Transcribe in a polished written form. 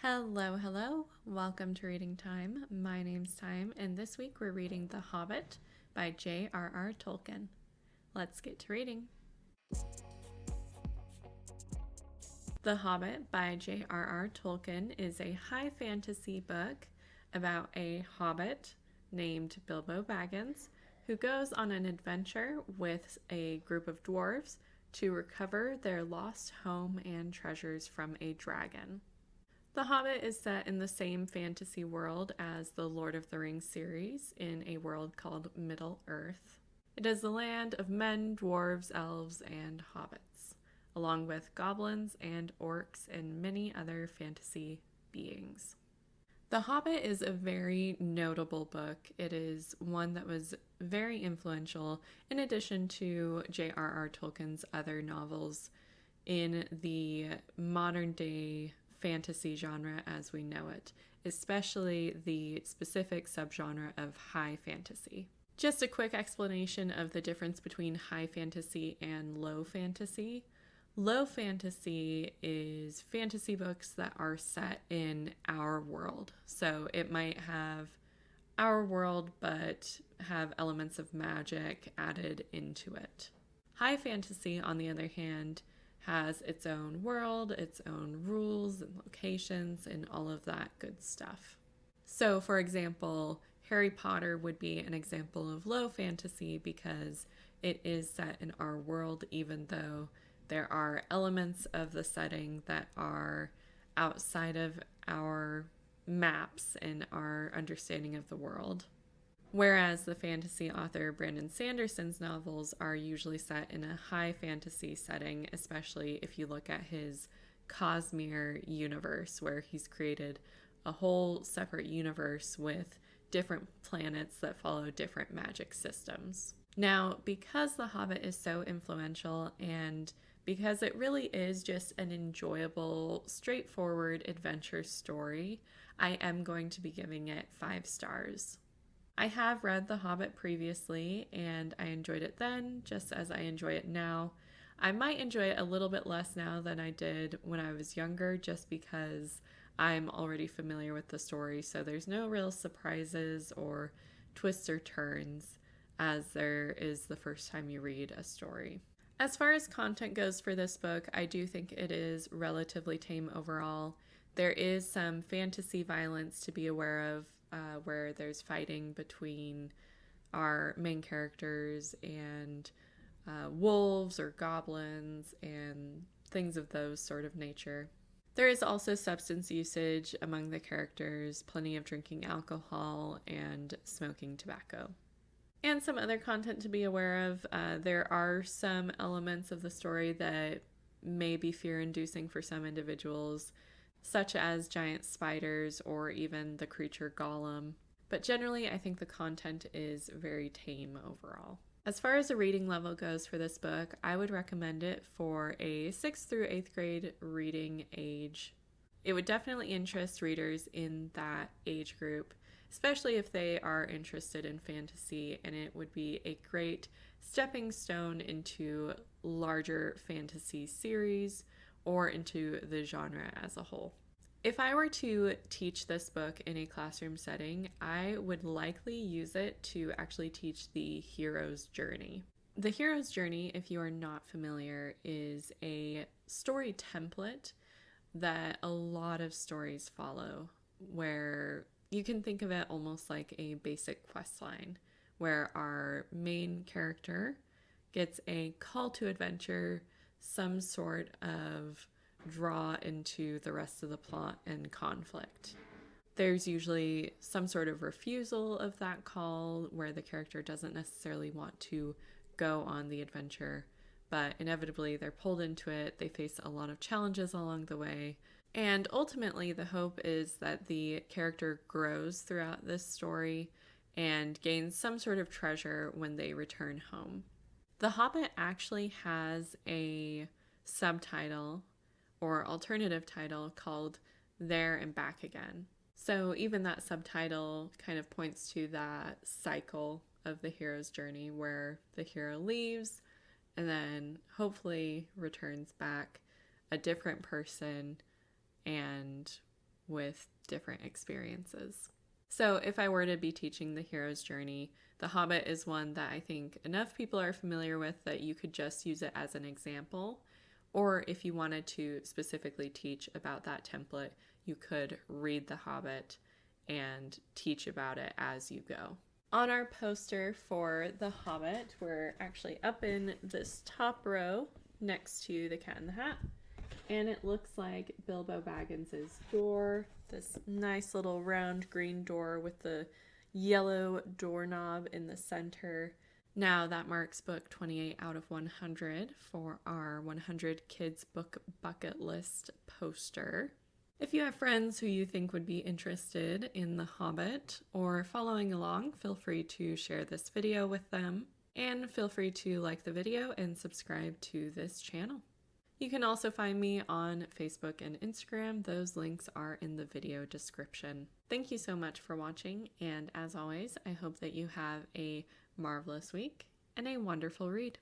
Hello, hello. Welcome to Reading Time. My name's Time, and this week we're reading The Hobbit by J.R.R. Tolkien. Let's get to reading. The Hobbit by J.R.R. Tolkien is a high fantasy book about a hobbit named Bilbo Baggins who goes on an adventure with a group of dwarves to recover their lost home and treasures from a dragon. The Hobbit is set in the same fantasy world as the Lord of the Rings series in a world called Middle-earth. It is the land of men, dwarves, elves, and hobbits, along with goblins and orcs and many other fantasy beings. The Hobbit is a very notable book. It is one that was very influential in addition to J.R.R. Tolkien's other novels in the modern day fantasy genre as we know it, especially the specific subgenre of high fantasy. Just a quick explanation of the difference between high fantasy and low fantasy. Low fantasy is fantasy books that are set in our world. So it might have our world but have elements of magic added into it. High fantasy, on the other hand, has its own world, its own rules and locations, and all of that good stuff. So, for example, Harry Potter would be an example of low fantasy because it is set in our world, even though there are elements of the setting that are outside of our maps and our understanding of the world. Whereas the fantasy author Brandon Sanderson's novels are usually set in a high fantasy setting, especially if you look at his Cosmere universe, where he's created a whole separate universe with different planets that follow different magic systems. Now, because The Hobbit is so influential and because it really is just an enjoyable, straightforward adventure story, I am going to be giving it 5 stars. I have read The Hobbit previously, and I enjoyed it then, just as I enjoy it now. I might enjoy it a little bit less now than I did when I was younger, just because I'm already familiar with the story, so there's no real surprises or twists or turns as there is the first time you read a story. As far as content goes for this book, I do think it is relatively tame overall. There is some fantasy violence to be aware of, where there's fighting between our main characters and wolves or goblins and things of those sort of nature. There is also substance usage among the characters, plenty of drinking alcohol and smoking tobacco. And some other content to be aware of. There are some elements of the story that may be fear-inducing for some individuals, such as giant spiders or even the creature Golem. But generally, I think the content is very tame overall. As far as the reading level goes for this book, I would recommend it for a 6th through 8th grade reading age. It would definitely interest readers in that age group, especially if they are interested in fantasy, and it would be a great stepping stone into larger fantasy series or into the genre as a whole. If I were to teach this book in a classroom setting, I would likely use it to actually teach the hero's journey. The hero's journey, if you are not familiar, is a story template that a lot of stories follow, where you can think of it almost like a basic quest line, where our main character gets a call to adventure, some sort of draw into the rest of the plot and conflict. There's usually some sort of refusal of that call where the character doesn't necessarily want to go on the adventure, but inevitably they're pulled into it. They face a lot of challenges along the way, and ultimately the hope is that the character grows throughout this story and gains some sort of treasure when they return home. The Hobbit actually has a subtitle or alternative title called There and Back Again. So even that subtitle kind of points to that cycle of the hero's journey where the hero leaves and then hopefully returns back a different person and with different experiences. So if I were to be teaching the hero's journey, The Hobbit is one that I think enough people are familiar with that you could just use it as an example. Or if you wanted to specifically teach about that template, you could read The Hobbit and teach about it as you go. On our poster for The Hobbit, we're actually up in this top row next to the Cat in the Hat. And it looks like Bilbo Baggins' door, this nice little round green door with the yellow doorknob in the center. Now that marks book 28 out of 100 for our 100 Kids Book Bucket List poster. If you have friends who you think would be interested in The Hobbit or following along, feel free to share this video with them. And feel free to like the video and subscribe to this channel. You can also find me on Facebook and Instagram. Those links are in the video description. Thank you so much for watching, and as always, I hope that you have a marvelous week and a wonderful read.